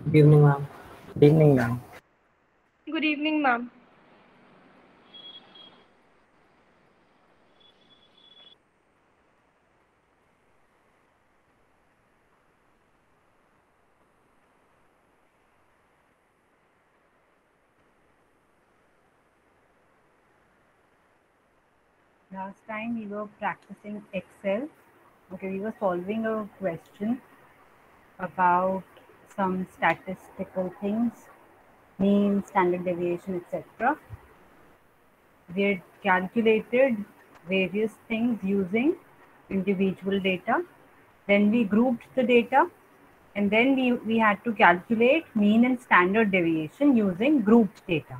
Good evening, ma'am. Good evening, ma'am. Good evening, ma'am. Last time we were practicing Excel. Okay, we were solving a question about some statistical things, mean, standard deviation, etc. We had calculated various things using individual data. Then we grouped the data, and then we had to calculate mean and standard deviation using grouped data.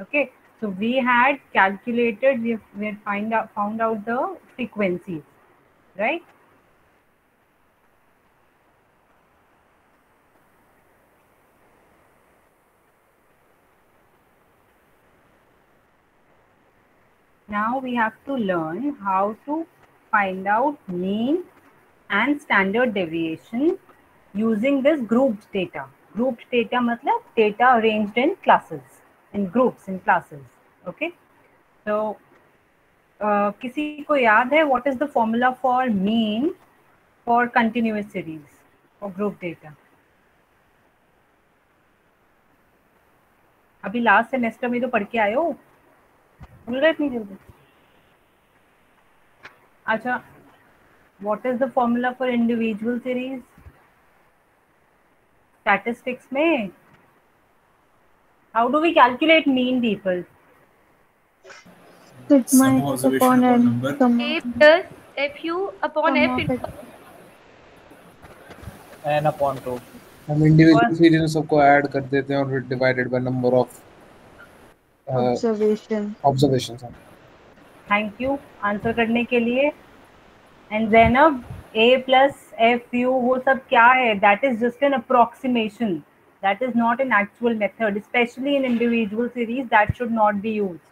Okay, so we had calculated, we had found out the frequencies, right? Now we have to learn how to find out mean and standard deviation using this grouped data. Grouped data matlab data arranged in classes, in groups, in classes. Okay, so किसी को याद है what is the formula for mean for continuous series or group data? अभी last semester में तो पढ़ के आए हो, भूल गए इतनी जल्दी? अच्छा, what is the formula for individual series? Statistics में how do we calculate mean, people? Sigma x upon n. A plus fu upon f into N upon 2. हम इंडिविजुअल सीरीज में सबको ऐड कर देते हैं और फिर divided by number of observations. Thank you answer करने के लिए. And Zainab, a plus fu वो सब क्या है? That is just an approximation. That is not an actual method, especially in individual series. That should not be used.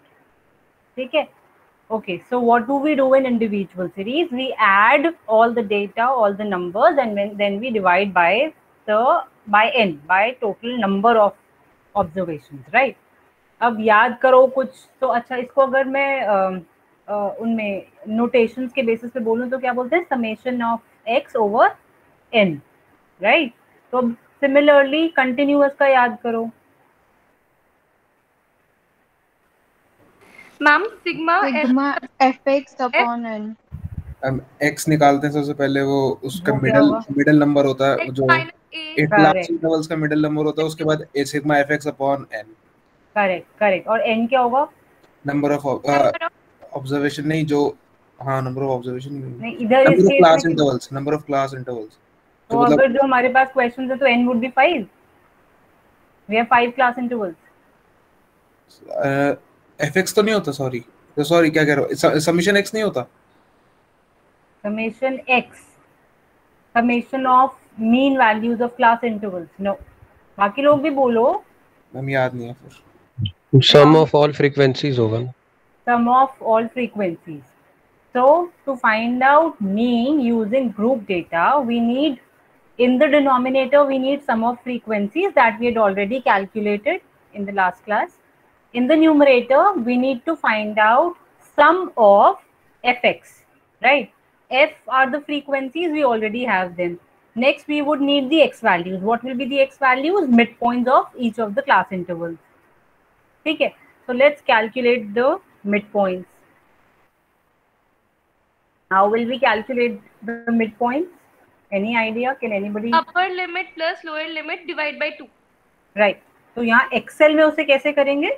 ठीक है? Okay, so what do we do in individual series? We add all the data, all the numbers, and then we divide by n, by total number of observations, right? अब याद करो कुछ तो. अच्छा, इसको अगर मैं उनमें नोटेशंस के बेसिस पे बोलूँ तो क्या बोलते हैं? Summation of x over n, right? तो अब सिमिलरली कंटिन्यूअस का याद करो. Ma'am sigma fx upon n. हम x निकालते हैं सबसे पहले, वो उसका वो क्या होगा? मिडिल नंबर होता है, जो a क्लास इंटरवल्स का मिडिल नंबर होता है. उसके बाद a sigma fx upon n. Correct. और n क्या होगा? नंबर ऑफ ऑब्जर्वेशन नहीं, जो हाँ नंबर ऑफ ऑब्जर्वेशन नहीं, इधर इस केस क्लास में intervals, number of class intervals. तो अगर जो हमारे पास क्वेश्चंस है तो n would be 5. We have 5 class intervals. fx तो नहीं होता, सॉरी क्या कह रहा हूँ, समेशन x नहीं होता. Summation x, summation of mean values of class intervals. No. बाकी लोग भी बोलो. हम याद नहीं है फिर. Sum of all frequencies होगा ना. Sum of all frequencies. So to find out mean using group data, we need, in the denominator we need sum of frequencies that we had already calculated in the last class. In the numerator we need to find out sum of fx, right? F are the frequencies, we already have them. Next we would need the x values. What will be the x values? Midpoints of each of the class intervals. Okay, so let's calculate the midpoints. How will we calculate the midpoints? Any idea? Can anybody? upper limit plus lower limit divide by 2. Right. तो यहाँ Excel में उसे कैसे करेंगे?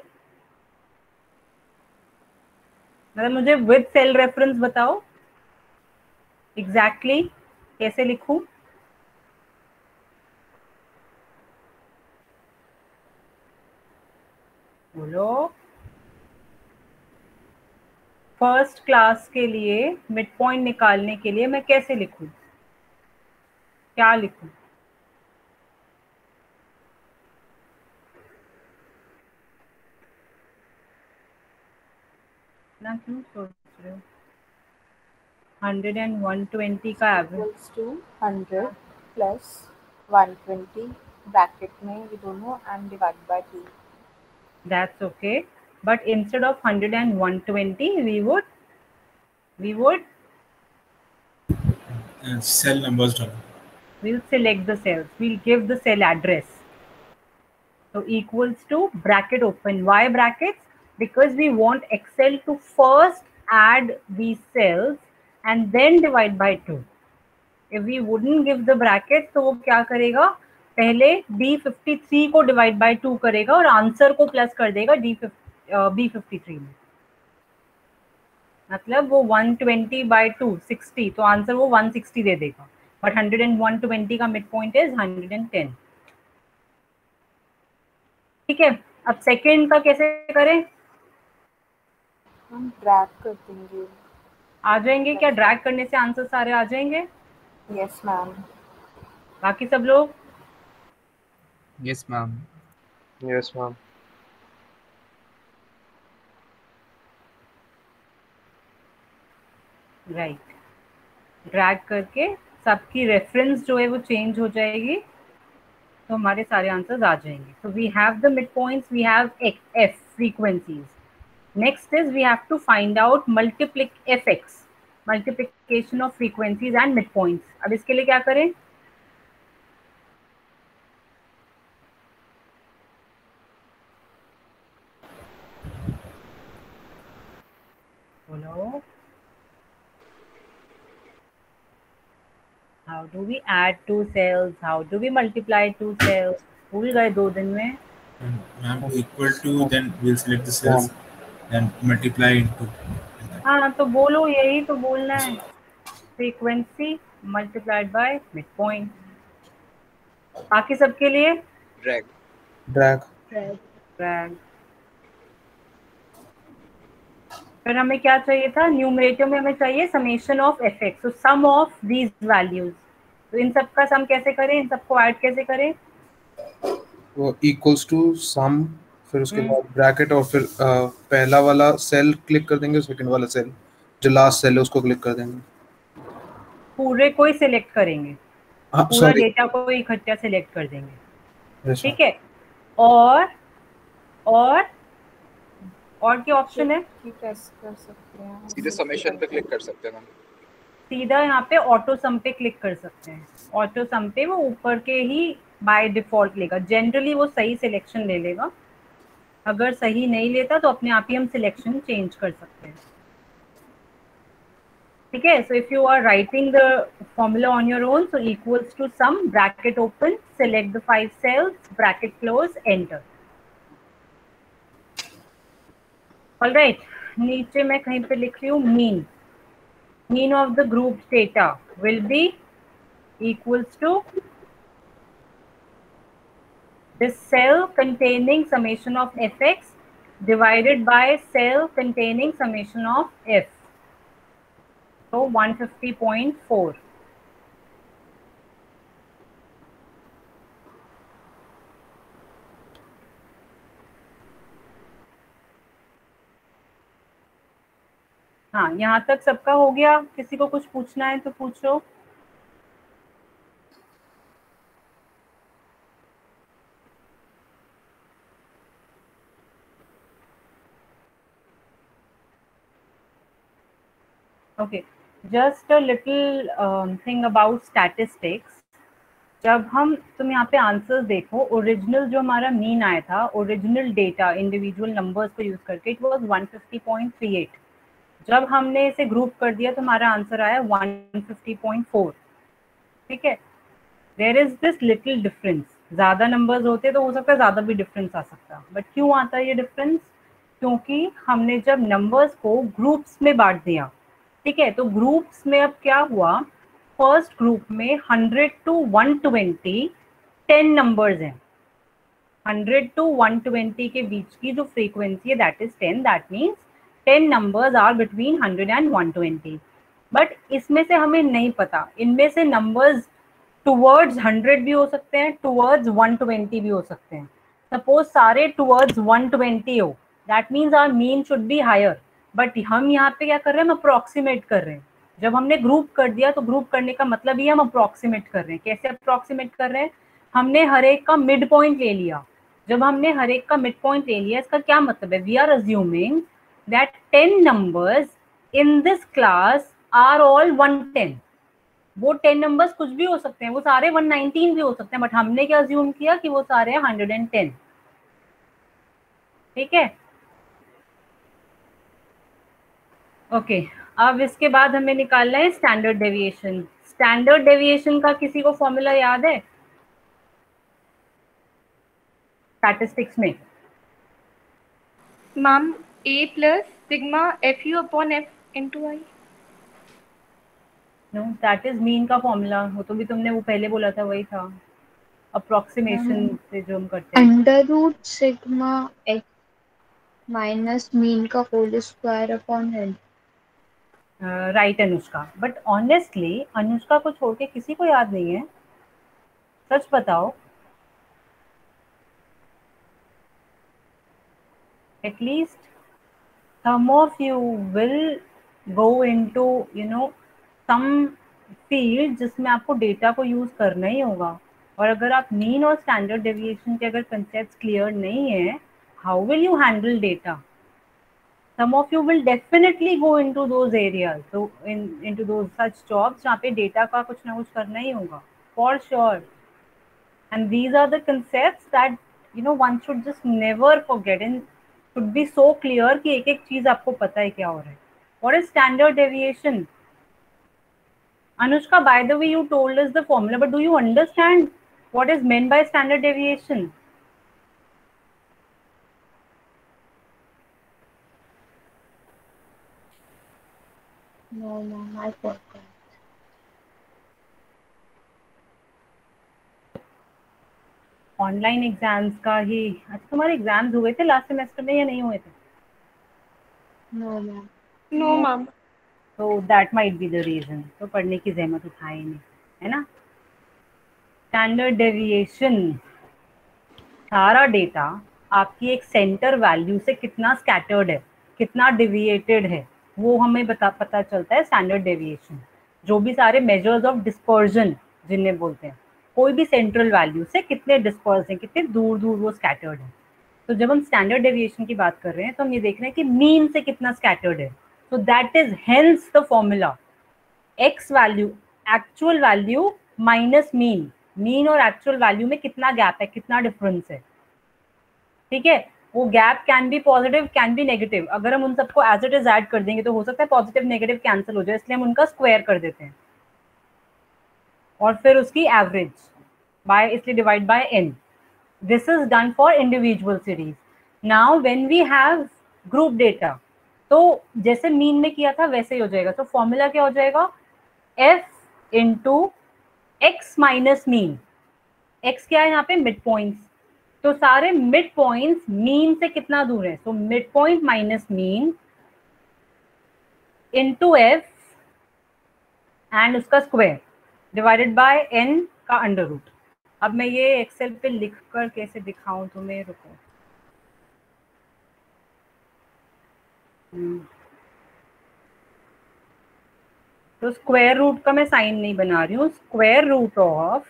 मतलब मुझे with cell reference बताओ. Exactly कैसे लिखूं? बोलो. फर्स्ट क्लास के लिए मिड पॉइंट निकालने के लिए मैं कैसे लिखूं? क्या लिखूं? ना क्यों सोच रहे हो? 100 and 120 का average equals to 100 plus 120 bracket में ये दोनों and divide by 2. That's okay. But instead of 100 and 120, we would cell numbers डालो. we'll select the cells. We'll give the cell address. So equals to bracket open. Why brackets? Because we want Excel to first add these cells and then divide by 2. If we wouldn't give the brackets, तो वो क्या करेगा, पहले D53 को divide by 2 करेगा और answer को plus कर देगा B53 में. मतलब वो 120 by 2 60, तो आंसर वो 160 दे देगा. बट 100 and 120 का मिड पॉइंट इज 110. ठीक है. अब सेकेंड का कैसे करें? हम ड्रैग कर देंगे. आ जाएंगे क्या? ड्रैग करने से आंसर सारे आ जाएंगे? Yes ma'am. बाकी सब लोग? Yes ma'am. Yes, ma'am. Right. Drag करके सबकी रेफरेंस जो है वो चेंज हो जाएगी, तो हमारे सारे आंसर्स आ जाएंगे. So we have the mid points, we have F frequencies. Next is we have to find out multiplication of frequencies and mid points. अब इसके लिए क्या करें? बोलो. How do we add 2 cells? How do we multiply 2 cells? भूल गए 2 दिन में. Ma'am, equal to, then we'll select the cells and multiply into. हाँ, तो बोलो, यही तो बोलना है. Frequency multiplied by mid point. बाकी सबके लिए ड्रैग. फिर हमें क्या चाहिए था? न्यूमरेटर में हमें चाहिए समेशन ऑफ एफ एक्स. तो सम ऑफ दीज वैल्यूज. तो इन सब का सम कैसे करें? इन सबको ऐड कैसे करें? वो इक्वल्स टू सम, फिर उसके बाद ब्रैकेट, और फिर पहला वाला सेल क्लिक कर देंगे, सेकंड वाला सेल जो लास्ट सेल है उसको क्लिक कर देंगे. पूरे को ही सिलेक्ट करेंगे. हाँ, पूरा सॉरी. डेटा को इकट्ठा सिलेक्ट कर देंगे. ठीक है. और क्या ऑप्शन है? प्रेस कर सकते हैं. सीधे समेशन पे क्लिक कर सकते हैं. सीधा यहाँ पे ऑटो सम पे क्लिक कर सकते हैं. ऑटो सम पे वो ऊपर के ही बाय डिफॉल्ट लेगा. जनरली वो सही सिलेक्शन ले लेगा. अगर सही नहीं लेता तो अपने आप ही हम सिलेक्शन चेंज कर सकते हैं. ठीक है. So if you are writing the formula on your own, so equals to sum, bracket open, select the 5 cells, bracket close, enter. Alright. नीचे मैं कहीं पे लिख रही हूँ mean of the group data will be equals to this cell containing summation of fx divided by cell containing summation of f. So 150.4. हाँ, यहाँ तक सबका हो गया. किसी को कुछ पूछना है तो पूछो. Okay. Just a little thing about statistics. जब तुम यहाँ पे आंसर्स देखो, ओरिजिनल जो हमारा मीन आया था, ओरिजिनल डेटा इंडिविजुअल नंबर्स को यूज करके, इट वाज 150.38. जब हमने इसे ग्रुप कर दिया तो हमारा आंसर आया 150.4. ठीक है. There is this little difference. ज़्यादा नंबर्स होते तो हो सकता है ज़्यादा भी डिफरेंस आ सकता. बट क्यों आता है ये डिफरेंस? क्योंकि हमने जब नंबर्स को ग्रुप्स में बांट दिया. ठीक है. तो ग्रुप्स में अब क्या हुआ? फर्स्ट ग्रुप में 100 to 120 10 नंबर्स हैं. 100 to 120 के बीच की जो फ्रीक्वेंसी है that is 10. That means 10 numbers are between 100 and 120. But इसमें से हमें नहीं पता, इनमें से नंबर्स टूवर्ड्स 100 भी हो सकते हैं, टूवर्ड्स 120 भी हो सकते हैं. सपोज सारे टूवर्ड्स 120 हो, that means our mean should be higher. But हम यहाँ पे क्या कर रहे हैं? हम अप्रॉक्सीमेट कर रहे हैं. जब हमने ग्रुप कर दिया तो ग्रुप करने का मतलब ही हम अप्रॉक्सीमेट कर रहे हैं. कैसे अप्रॉक्सीमेट कर रहे हैं? हमने हर एक का मिड पॉइंट ले लिया। जब हमने हर एक का मिड पॉइंट ले लिया, इसका क्या मतलब है? We are assuming that 10 numbers in this class are all 110। वो 10 नंबर्स कुछ भी हो सकते हैं, वो सारे 119 भी हो सकते हैं, बट हमने क्या अज्यूम किया कि वो सारे 110। ठीक है, ओके। अब इसके बाद हमें निकालना है स्टैंडर्ड डेविएशन। स्टैंडर्ड डेविएशन का किसी को फॉर्मूला याद है स्टैटिस्टिक्स में? Ma'am, A plus sigma FU upon F into I. No, that is mean का फॉर्मूला। वो तो भी तुमने वो पहले बोला था, वही था अप्रोक्सीमेशन से जो हम करते हैं। Under root sigma x minus mean का whole square upon n. Right Anushka, but honestly Anushka को छोड़ के किसी को याद नहीं है? सच बताओ, at least some of you will go into some field जिसमें आपको डेटा को यूज करना ही होगा। और अगर आप मीन और स्टैंडर्ड डेविएशन के अगर कंसेप्ट्स क्लियर नहीं है, how will you handle data? some of you will definitely go into those areas, so into those such jobs जहाँ पे डेटा का कुछ ना कुछ करना ही होगा for sure। and these are the concepts that one should just never forget and should be so clear कि एक एक चीज आपको पता है क्या हो रहा है। What is standard deviation? Anushka, by the way, you told us the formula, but do you understand what is meant by standard deviation? No, ma'am, I forgot. Online exams का ही। अच्छा, तुम्हारे एग्जाम्स हुए थे लास्ट सेमेस्टर में या नहीं हुए थे? No, ma'am. No, ma'am. तो that might be the reason. तो पढ़ने की जहमत उठाए नहीं, है ना? स्टैंडर्ड डेविएशन, सारा डेटा आपकी एक सेंटर वैल्यू से कितना स्कैटर्ड है, कितना डिविएटेड है, वो हमें पता चलता है स्टैंडर्ड डेविएशन। जो भी सारे मेजर्स ऑफ डिस्पर्जन जिन्हें बोलते हैं, कोई भी सेंट्रल वैल्यू से कितने डिस्पर्स हैं, कितने दूर दूर वो स्कैटर्ड है। तो जब हम स्टैंडर्ड डेविएशन की बात कर रहे हैं तो हम ये देख रहे हैं कि मीन से कितना स्कैटर्ड है। So that is hence the formula x value actual value minus mean. Mean और एक्चुअल वैल्यू में कितना गैप है, कितना डिफरेंस है। ठीक है, वो gap can be positive, can be negative. अगर हम उन सबको एज इट इज ऐड कर देंगे तो हो सकता है पॉजिटिव नेगेटिव कैंसिल हो जाए, इसलिए हम उनका स्क्वायर कर देते हैं और फिर उसकी एवरेज बाय, इसलिए divide by N. This is done for individual series. Now when we have group data, तो जैसे मीन में किया था वैसे ही हो जाएगा। तो फॉर्मूला क्या हो जाएगा? F into x minus mean. X क्या है यहाँ पे? Mid points. तो सारे मिड पॉइंट्स मीन से कितना दूर है? तो mid point minus mean into F and उसका स्क्वायर डिवाइडेड बाय एन का अंडर रूट। अब मैं ये एक्सेल पे लिख कर कैसे दिखाऊं तुम्हें, रुको। तो स्क्वायर रूट का मैं साइन नहीं बना रही हूँ, स्क्वायर रूट ऑफ,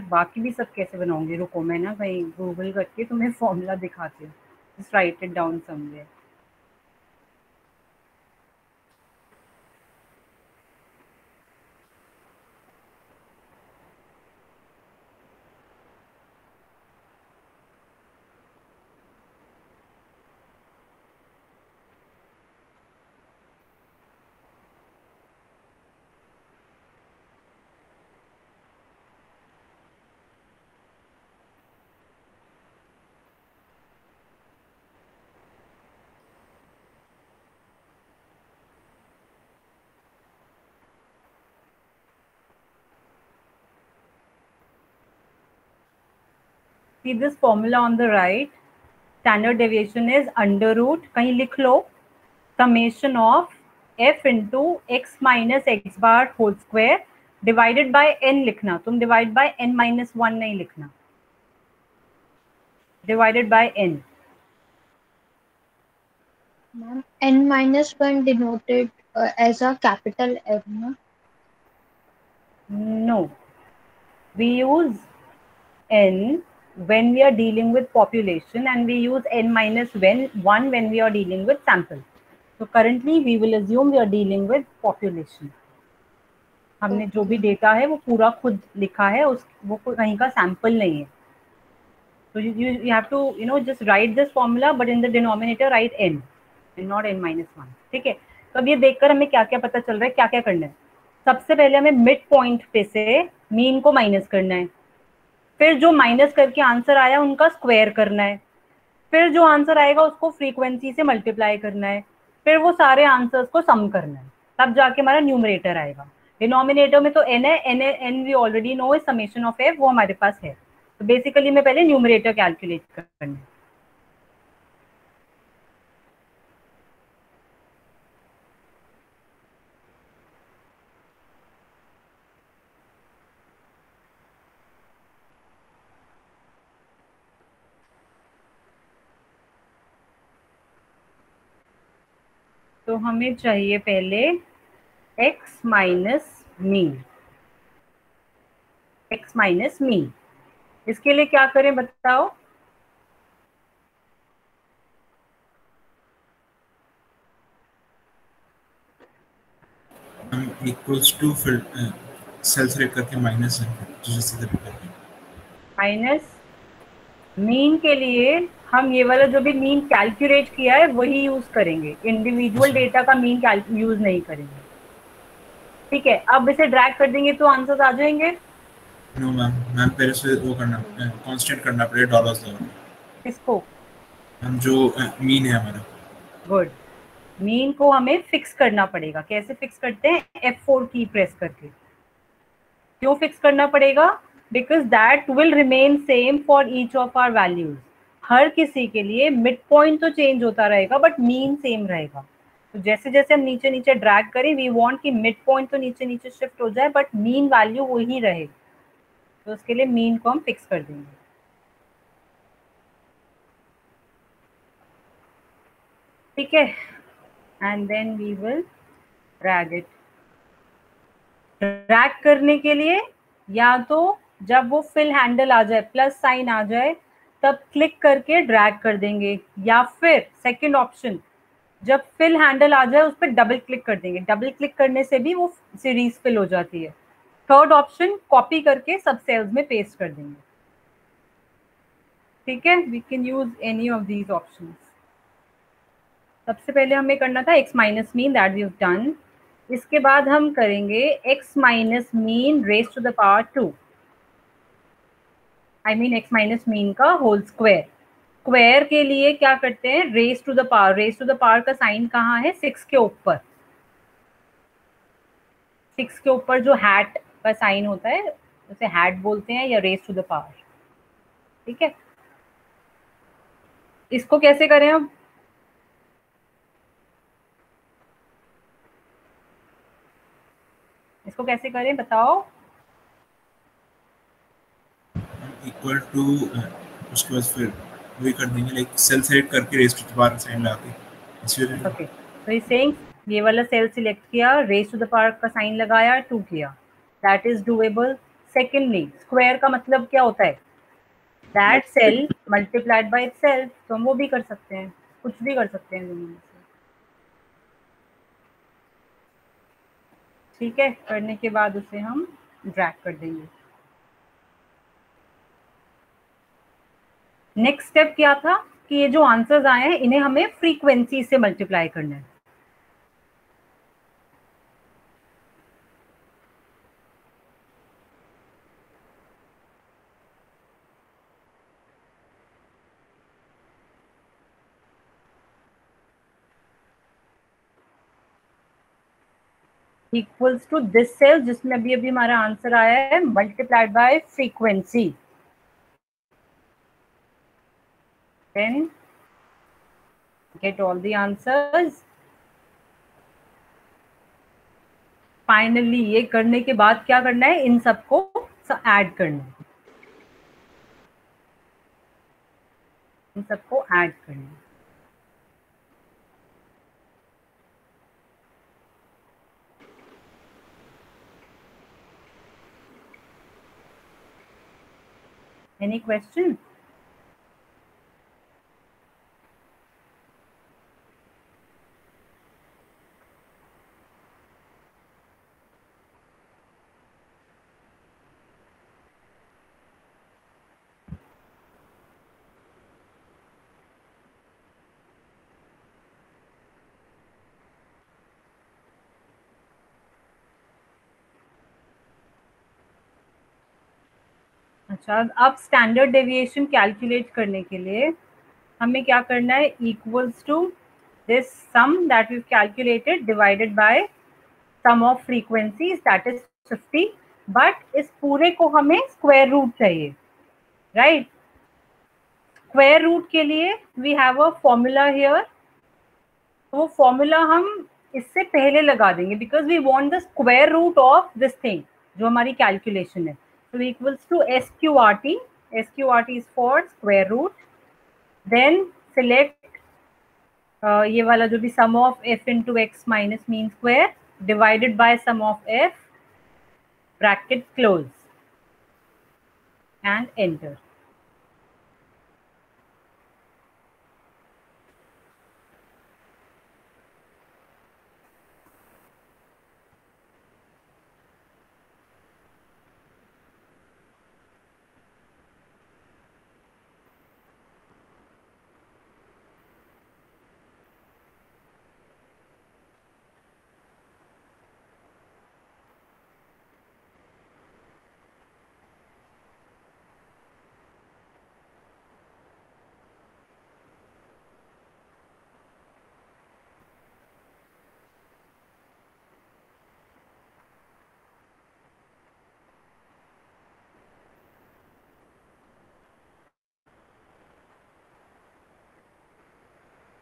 बाकी भी सब कैसे बनाऊंगी, रुको मैं ना कहीं गूगल करके तुम्हें फॉर्मूला दिखाती हूँ। Just right it down somewhere. See this formula on the right, standard deviation is under root, कहीं लिख लो, summation of f into x minus x bar whole square divided by n लिखना, तुम divide by n minus 1 नहीं लिखना, divided by n। Ma'am, n minus 1 denoted as a capital N, no? No, we use n when we are dealing with population and we use n minus 1 when we are dealing with sample. So currently we will assume we are dealing with population. हमने जो भी data है वो पूरा खुद लिखा है, उस वो कहीं का सैंपल नहीं है. So you have to just write this formula, but in the denominator write n and not n minus 1. ठीक है. तो अब ये देखकर हमें क्या क्या पता चल रहा है, क्या क्या करना है. सबसे पहले हमें मिड पॉइंट पे से मीन को माइनस करना है. फिर जो माइनस करके आंसर आया उनका स्क्वायर करना है. फिर जो आंसर आएगा उसको फ्रीक्वेंसी से मल्टीप्लाई करना है. फिर वो सारे आंसर्स को सम करना है, तब जाके हमारा न्यूमरेटर आएगा. डिनोमिनेटर में तो n है, n वी ऑलरेडी नो है, समेशन ऑफ f वो हमारे पास है. तो बेसिकली मैं पहले न्यूमरेटर कैलकुलेट करना है. तो हमें चाहिए पहले x minus mean. x minus mean, इसके लिए क्या करें बताओ. हम इक्वल्स टू फिर सेल सेलेक्ट करके माइनस माइनस मीन के लिए हम ये वाला जो भी मीन कैलकुलेट किया है वही यूज करेंगे, इंडिविजुअल डेटा का मीन यूज नहीं करेंगे. ठीक है. अब इसे ड्रैग कर देंगे तो आंसर्स आ जाएंगे. नो मैम पहले से वो करना कांस्टेंट करना पड़ेगा डॉलर्स लगा. किसको? हम जो मीन है हमारा. गुड. मीन को हमें फिक्स करना पड़ेगा. कैसे फिक्स करते हैं? F4 की प्रेस करके. क्यों फिक्स करना पड़ेगा? Because that will remain same for each of our values. हर किसी के लिए मिड पॉइंट तो चेंज होता रहेगा बट मीन सेम रहेगा. तो जैसे जैसे हम नीचे नीचे ड्रैग करें, वी वांट कि मिड पॉइंट तो नीचे नीचे शिफ्ट हो जाए बट मीन वैल्यू वही रहे. तो उसके लिए मीन को हम फिक्स कर देंगे. ठीक है. And then we will drag it. Drag करने के लिए या तो जब वो फिल हैंडल आ जाए, प्लस साइन आ जाए, तब क्लिक करके ड्रैग कर देंगे, या फिर सेकंड ऑप्शन जब फिल हैंडल आ जाए उस पर डबल क्लिक कर देंगे. डबल क्लिक करने से भी वो सीरीज फिल हो जाती है. थर्ड ऑप्शन कॉपी करके सब सेल्स में पेस्ट कर देंगे. ठीक है. We can use any of these options. सबसे पहले हमें करना था x minus mean, that we have done. इसके बाद हम करेंगे x minus mean raise to the power 2. I mean x minus mean का होल स्क्वायर. स्क्वायर के लिए क्या करते हैं? Raise to the power. Raise to the power का साइन कहाँ है? 6 के ऊपर. 6 के ऊपर जो हैट का साइन होता है उसे हैट बोलते हैं या रेज टू द पावर. ठीक है. इसको कैसे करें अब? इसको कैसे करें बताओ. इक्वल टू उसके बाद फिर वही कर देंगे, लाइक सेल सेलेक्ट करके raise to the power sign लगा के. ओके. तो इज सेइंग ये वाला सेल सिलेक्ट किया, रेज टू द पावर का साइन लगाया, 2 किया. That is doable. Secondly square का मतलब क्या होता है? That cell multiplied by itself. तो हम वो भी कर सकते हैं, कुछ भी कर सकते हैं दोनों में से. ठीक है. करने के बाद उसे हम ड्रैग कर देंगे. नेक्स्ट स्टेप क्या था कि ये जो आंसर्स आए हैं इन्हें हमें फ्रीक्वेंसी से मल्टीप्लाई करना है. इक्वल्स टू दिस सेल जिसमें अभी अभी हमारा आंसर आया है, multiplied by frequency. Then get all the answers. Finally ये करने के बाद क्या करना है? इन सबको ऐड करना है. इन सबको ऐड करना है. Any question? अच्छा, अब स्टैंडर्ड डेविएशन कैलकुलेट करने के लिए हमें क्या करना है, equals to this sum that we calculated divided by sum of frequencies that is 50, but इस पूरे को हमें स्क्वायर रूट चाहिए, राइट? स्क्वायर रूट के लिए we have a formula here, तो वो फॉर्मूला हम इससे पहले लगा देंगे because we want the square root of this thing जो हमारी कैलकुलेशन है. So equals to SQRT. SQRT is for square root. Then select ये वाला जो भी sum of f into x minus mean square divided by sum of f, bracket close and enter.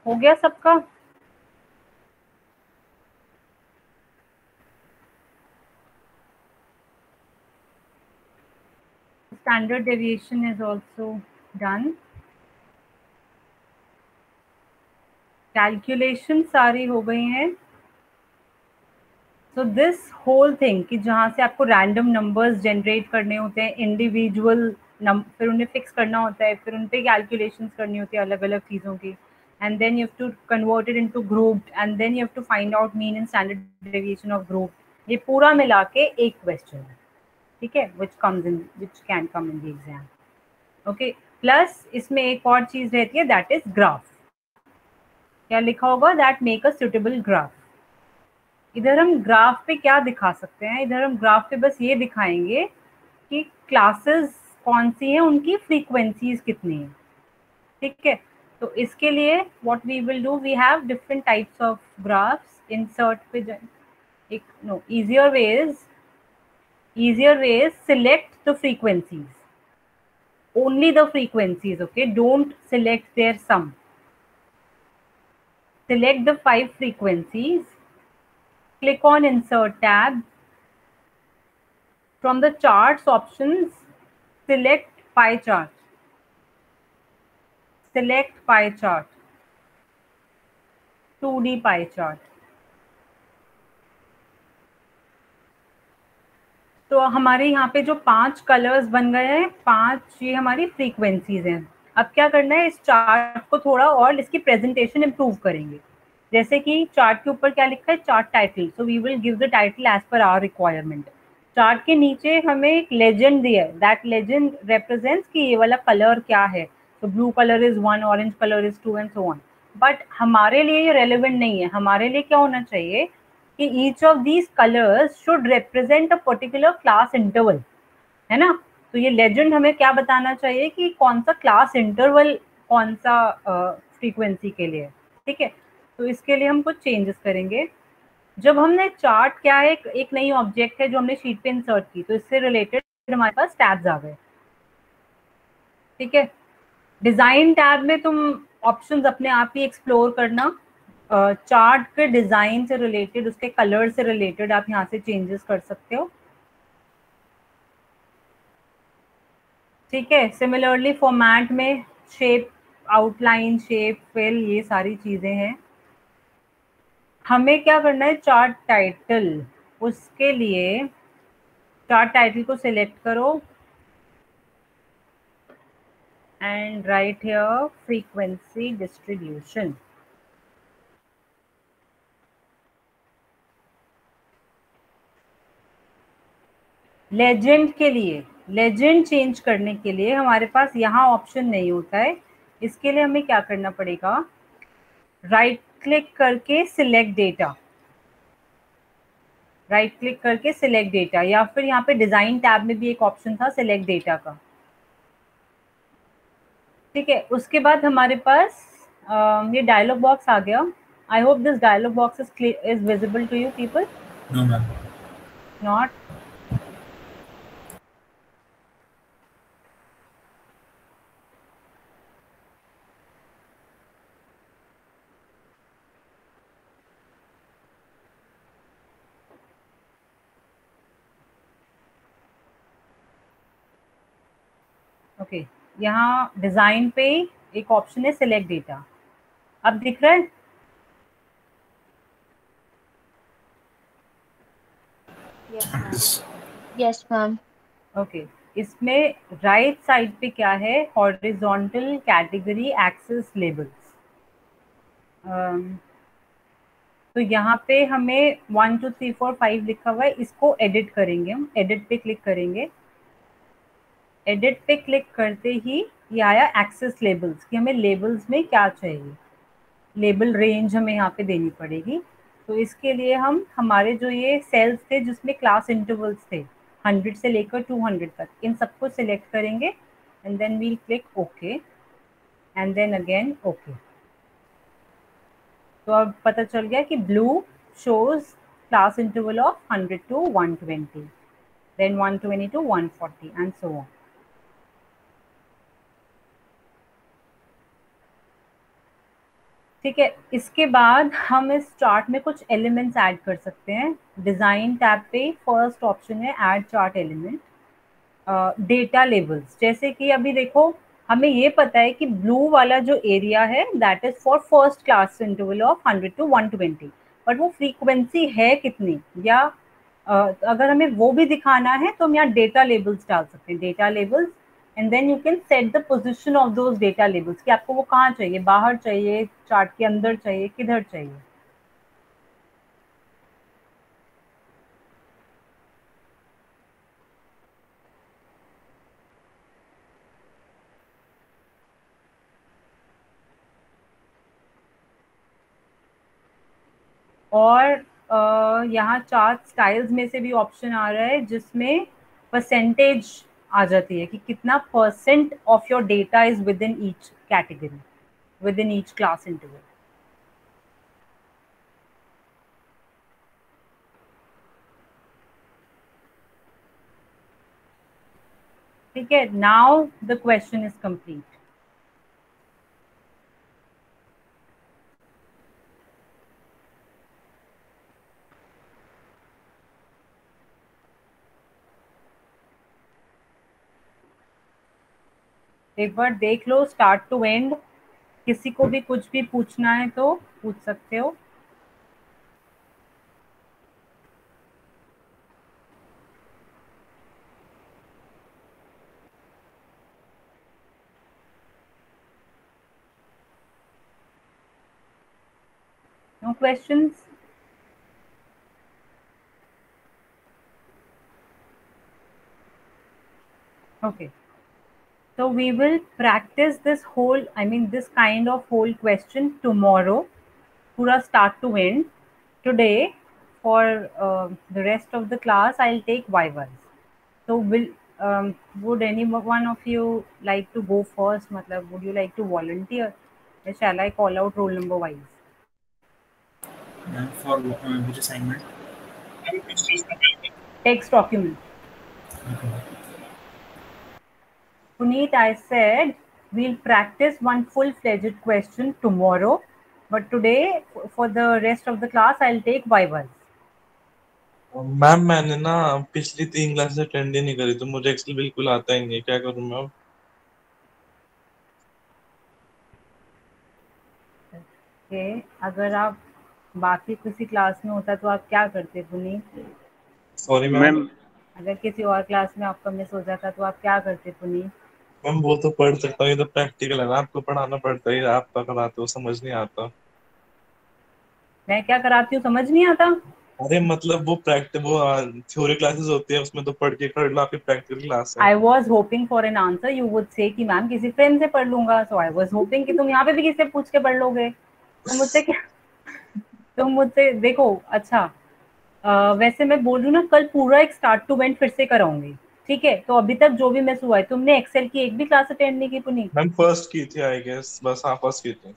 हो गया सबका? Standard deviation is also done. Calculation सारी हो गई हैं. सो दिस होल थिंग कि जहाँ से आपको रैंडम नंबर्स जनरेट करने होते हैं, इंडिविजुअल फिर उन्हें फिक्स करना होता है, फिर उन पे कैलकुलेशंस करनी होती है अलग अलग चीज़ों की, and then you have to convert it into group, and then you have to find out mean and standard deviation of group. ये पूरा मिला के एक क्वेश्चन है, ठीक है, which can come in the exam. Okay, plus इसमें एक और चीज़ रहती है दैट इज ग्राफ. क्या लिखा होगा? That make a suitable graph. इधर हम ग्राफ पे क्या दिखा सकते हैं? इधर हम ग्राफ पे बस ये दिखाएंगे कि क्लासेस कौन सी हैं, उनकी फ्रीक्वेंसीज कितनी हैं, ठीक है. तो इसके लिए what we will do, we have different types of graphs. Insert पे एक no easier way is select the frequencies, only the frequencies, okay, don't select their sum. Select the 5 frequencies, click on insert tab, from the charts options select pie chart, select pie chart, 2D pie chart. तो हमारे यहाँ पे जो 5 colours बन गए हैं, 5 ये हमारी फ्रीक्वेंसीज हैं. अब क्या करना है, इस चार्ट को थोड़ा और इसकी प्रेजेंटेशन इम्प्रूव करेंगे. जैसे कि चार्ट के ऊपर क्या लिखा है, chart title. So we will give the title as per our requirement. Chart के नीचे हमें एक लेजेंड दिया है, दैट लेजेंड रिप्रेजेंट्स कि ये वाला कलर क्या है. तो blue colour is 1, orange colour is 2 and so on. But हमारे लिए ये रेलिवेंट नहीं है. हमारे लिए क्या होना चाहिए कि each of these colors should represent a particular class interval, है ना. तो ये लेजेंड हमें क्या बताना चाहिए कि कौन सा क्लास इंटरवल कौन सा फ्रीक्वेंसी के लिए, ठीक है. तो इसके लिए हम कुछ चेंजेस करेंगे. जब हमने चार्ट क्या है, एक नई ऑब्जेक्ट है जो हमने शीट पे इंसर्ट की, तो इससे रिलेटेड हमारे पास टैब्स आ गए, ठीक है. डिजाइन टैब में तुम ऑप्शंस अपने आप ही एक्सप्लोर करना. चार्ट के डिजाइन से रिलेटेड, उसके कलर से रिलेटेड आप यहाँ से चेंजेस कर सकते हो, ठीक है. सिमिलरली फॉर्मेट में शेप, आउटलाइन, शेप, फिल, ये सारी चीजें हैं. हमें क्या करना है, चार्ट टाइटल. उसके लिए चार्ट टाइटल को सिलेक्ट करो, and write here frequency distribution. Legend के लिए, लेजेंड चेंज करने के लिए हमारे पास यहाँ ऑप्शन नहीं होता है। इसके लिए हमें क्या करना पड़ेगा, राइट क्लिक करके सिलेक्ट डेटा, राइट क्लिक करके सिलेक्ट डेटा, या फिर यहाँ पे डिजाइन टैब में भी एक ऑप्शन था सिलेक्ट डेटा का। ठीक है, उसके बाद हमारे पास ये डायलॉग बॉक्स आ गया। I hope this dialogue box is visible to you people. No ma'am. Not. Okay, यहाँ डिजाइन पे एक ऑप्शन है सिलेक्ट डेटा, अब दिख रहा है? Yes, ma'am. Yes, ma'am. Okay, इसमें राइट साइड पे क्या है, हॉरिजॉन्टल कैटेगरी एक्सेस लेबल्स। तो यहाँ पे हमें 1 2 3 4 5 लिखा हुआ है, इसको एडिट करेंगे हम। एडिट पे क्लिक करेंगे, एडिट पे क्लिक करते ही ये आया एक्सेस लेबल्स कि हमें लेबल्स में क्या चाहिए, लेबल रेंज हमें यहाँ पे देनी पड़ेगी। तो इसके लिए हम हमारे जो ये सेल्स थे जिसमें क्लास इंटरवल्स थे 100 से लेकर 200 तक, इन सबको सिलेक्ट करेंगे and then we'll click okay and then again okay. तो अब पता चल गया कि blue shows class interval of 100 to 120, then 120 to 140 and so on. ठीक है, इसके बाद हम इस चार्ट में कुछ एलिमेंट्स ऐड कर सकते हैं। डिज़ाइन टैब पे फर्स्ट ऑप्शन है add chart element, data labels. जैसे कि अभी देखो हमें ये पता है कि ब्लू वाला जो एरिया है that is for first class interval of 100 to 120, but वो फ्रीक्वेंसी है कितनी, या अगर हमें वो भी दिखाना है तो हम यहाँ डेटा लेबल्स डाल सकते हैं, data labels, and then you can set the position of those data labels कि आपको वो कहाँ चाहिए, बाहर चाहिए, चार्ट के अंदर चाहिए, किधर चाहिए। और यहाँ चार्ट स्टाइल्स में से भी ऑप्शन आ रहा है जिसमें परसेंटेज आ जाती है कि कितना percent of your data is with in each category, with in each class interval. ठीक है, now the question is complete. एक बार देख लो स्टार्ट टू एंड, किसी को भी कुछ भी पूछना है तो पूछ सकते हो। No questions? Okay. So we will practice this whole, I mean this kind of whole question tomorrow, pura start to end. Today, for the rest of the class, I'll take Vivas. So would any one of you like to go first? Matlab, would you like to volunteer? Or shall I call out roll number wise? For which assignment? Text document. Okay. Puneet, I said we'll practice one full-fledged question tomorrow, but today for the rest of the class I'll take Vivas. Ma'am मैंने ना पिछली 3 class attend ही नहीं करी, तो मुझे Excel बिल्कुल आता ही नहीं, क्या करूं मैं? Okay, अगर आप बाकी किसी क्लास में होता तो आप क्या करते पुनीत? Sorry ma'am. अगर किसी और क्लास में आपका मिस हो जाता तो आप क्या करते पुनीत? मैम वो तो पढ़ सकता हूँ, ये तो प्रैक्टिकल है ना, आपको पढ़ाना पड़ता है, आप तो कराते हो, समझ नहीं आता। मैं क्या कराती हूँ समझ नहीं आता? अरे मतलब वो थ्योरी क्लासेस होती है, उसमें तो पढ़ के कर लो, आपकी प्रैक्टिकल क्लास है। I was hoping for an answer, you would say कि मैम किसी फ्रेंड से पढ़ लूंगा, सो आई वॉज होपिंग कि तुम यहाँ पे भी किसी से पूछ के पढ़ लोगे। तो मुझसे क्या, तुम मुझसे देखो। अच्छा, वैसे मैं बोल रही हूँ ना, कल पूरा एक स्टार्ट टू एंड फिर से कराऊंगी, ठीक है? तो अभी तक जो भी मिस हुआ है, तुमने एक्सेल की एक भी क्लास अटेंड नहीं की पुनीत? मैम फर्स्ट की थी आई गेस, बस हाँ फर्स्ट की थी।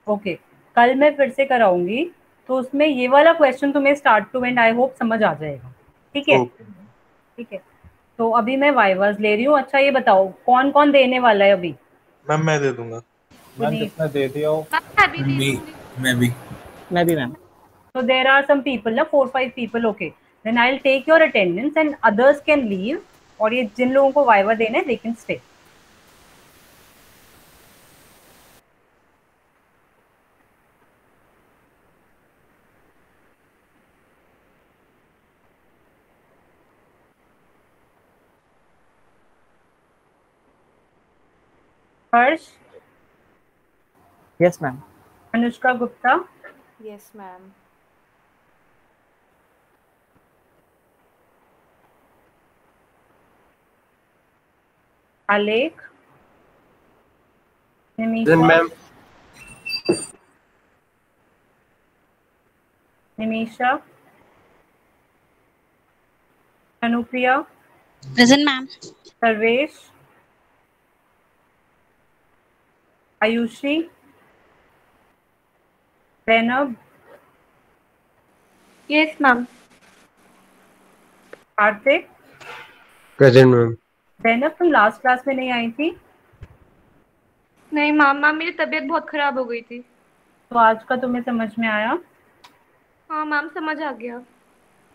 ओके, कल मैं फिर से कराऊंगी, तो उसमें ये वाला क्वेश्चन तुम्हें start to end I hope समझ आ जाएगा, ठीक है? ओके ठीक है, तो अभी मैं वाइवास ले रही हूँ। अच्छा ये बताओ कौन कौन देने वाला है अभी? मैम, मैं दे दूंगा। मैम पुनीत। जिसने दे दिया हो। मैं अभी दे दूंगी। मैं भी। मैं भी ma'am. So there are some people ना, 4-5 people, okay. Then I'll take your attendance and others can leave. और ये जिन लोगों को वाइवा देना है they can stay. Harsh, yes ma'am. Anushka Gupta, yes ma'am. Alekh, present Nimisha, ma'am. Nimisha, Anupriya, present ma'am. Sarvesh, Ayushi, Zainab, yes ma'am. Kartik. Present ma'am. Zainab तुम last class में नहीं आई थी, नहीं मैम, मेरी तबीयत बहुत खराब हो गई थी। तो आज का तुम्हें समझ में आया? हाँ मैम, समझ आ गया।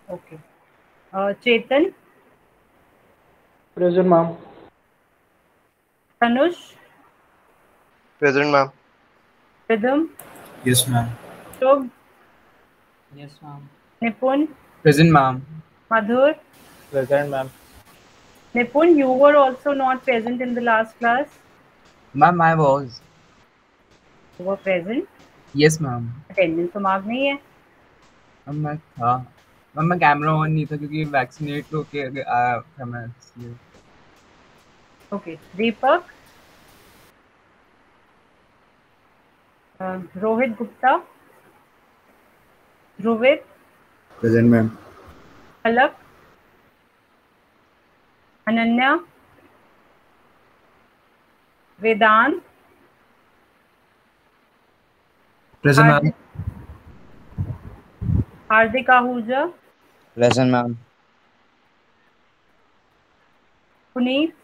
Okay. Chetan, present ma'am. Tanush, present ma'am. Ridham, yes ma'am. Shubh, yes ma'am. Nipun, present ma'am. Madhur. Present ma'am. Nipun, you were also not present in the last class. Ma'am I was. You were present. Yes ma'am. Attendance तो mark नहीं है। Ma'am मैं था। Ma'am मैं camera on नहीं था क्योंकि vaccinate होके आया था मैं, इसलिए। Okay. Deepak, Rohit Gupta, Dhruvit, present ma'am. Alak, Ananya, Vedant, present ma'am. Hardik, Hardik Ahuja, present ma'am. Puneet,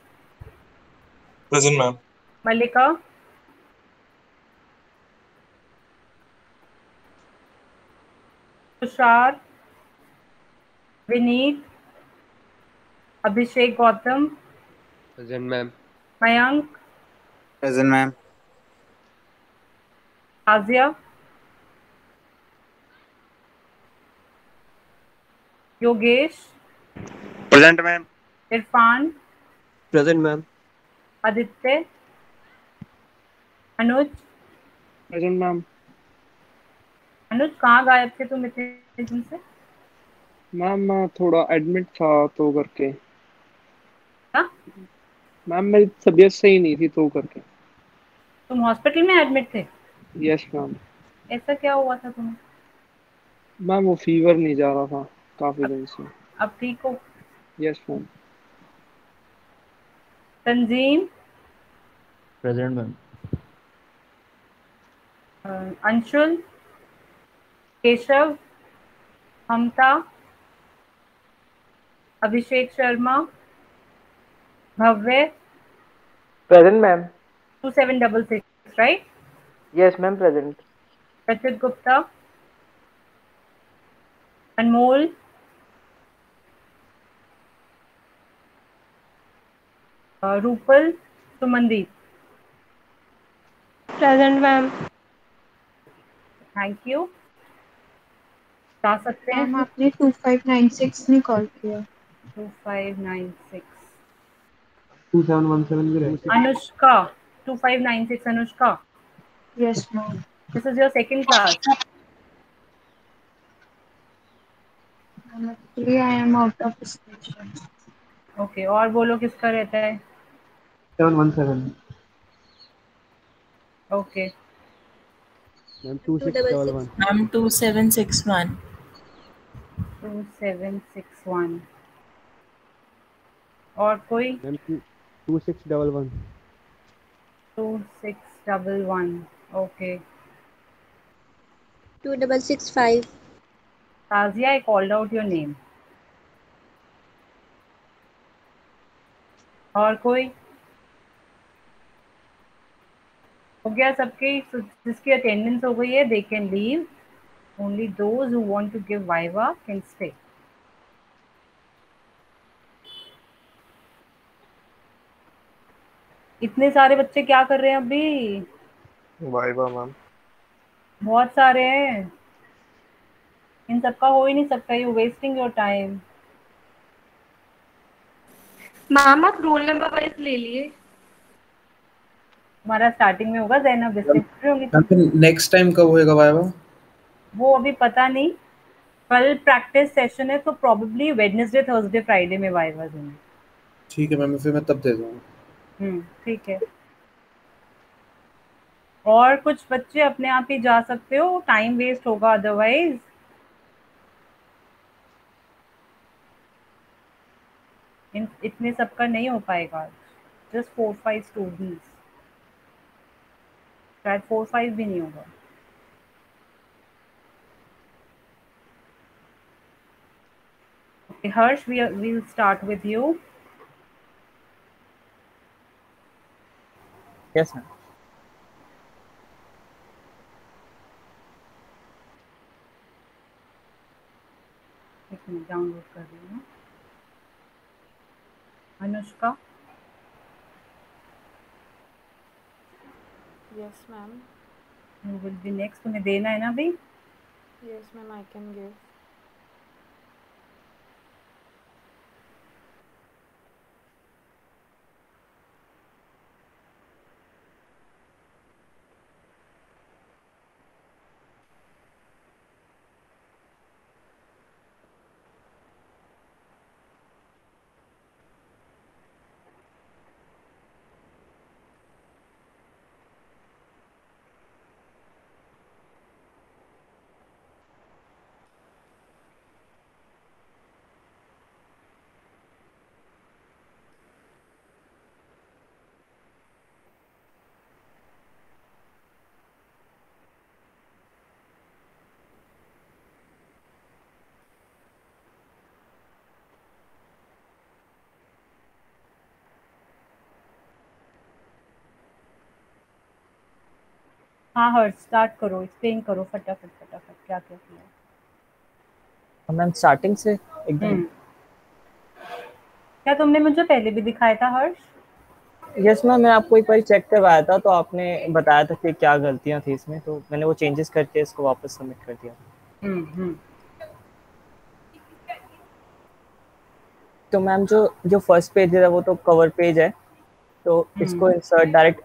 present ma'am. Mallika, Tushar, Vineet, Abhishek Gautam, present ma'am. Mayank, present ma'am. Aziya, Yogesh, present ma'am. Irfan, present ma'am. Aditya, Anuj. Present ma'am. Anuj कहाँ गायब थे तुम इतने दिन से? मैम मैं थोड़ा एडमिट था तो करके। क्या? मैम मेरी तबीयत सही नहीं थी तो करके। तुम हॉस्पिटल में एडमिट थे? Yes ma'am. ऐसा क्या हुआ था तुम्हें? मैम वो फीवर नहीं जा रहा था काफी दिन से। अब ठीक हो? Yes ma'am. Tanzeem, present ma'am. Anshul, Keshav, Mamta, Abhishek Sharma, Bhavya. Present ma'am. 2766 right? Yes ma'am present. Rachit Gupta, Anmol, Rupal, Sumandeep. Present ma'am. Thank you, जा सकते हैं। मैम आपने 2596 नहीं कॉल किया। 2596 2717 भी रहेगा। Anushka, 2596 Anushka. Yes, ma'am. This is your second class. Actually, I am out of station. Okay, और बोलो किसका रहता है? 717 Okay. मैम 2611 मैम 2761 2761 और कोई? Ma'am 2611 2611 Okay. 2665 Tazia, I called out your name. और कोई? हो गया सबके? जिसकी अटेंडेंस हो गई है they can leave. Only those who want to give viva can stay. इतने सारे बच्चे क्या कर रहे हैं अभी? वाइवा मैम बहुत सारे हैं, इन सबका हो ही नहीं सकता. You wasting your time. Ma'am आप रोल नंबर वाइज ले लिए. हमारा स्टार्टिंग में होगा ज़ैनब, इससे होगी. नेक्स्ट टाइम कब होएगा वाइवा? वो अभी पता नहीं. कल प्रैक्टिस सेशन है तो प्रोबेबली वेडनेसडे थर्सडे फ्राइडे में वाइवाज होंगे. ठीक है मैम, फिर मैं तब दे दूंगा. ठीक है. और कुछ बच्चे अपने आप ही जा सकते हो, टाइम वेस्ट होगा अदरवाइज. इतने सबका नहीं हो पाएगा. Just 4-5 students. शायद 4-5 भी नहीं होगा. Okay, Harsh, we'll start with you. Yes, ma'am. एक मिनट डाउनलोड कर रही हूँ. Anushka. Yes, ma'am. You will be next. तुम्हें देना है ना अभी? Yes, ma'am. I can give. हाँ हर्ष, स्टार्ट करो, एक्सप्लेन करो फटाफट क्या क्या किया. मैम स्टार्टिंग से एकदम. क्या तुमने मुझे पहले भी दिखाया था हर्ष? यस मैम, मैं आपको एक बार चेक करवाया था तो आपने बताया था कि क्या गलतियां थी इसमें, तो मैंने वो चेंजेस करके इसको वापस सबमिट कर दिया. तो मैम जो फर्स्ट पेज है वो तो कवर पेज है, तो इसको इंसर्ट डायरेक्ट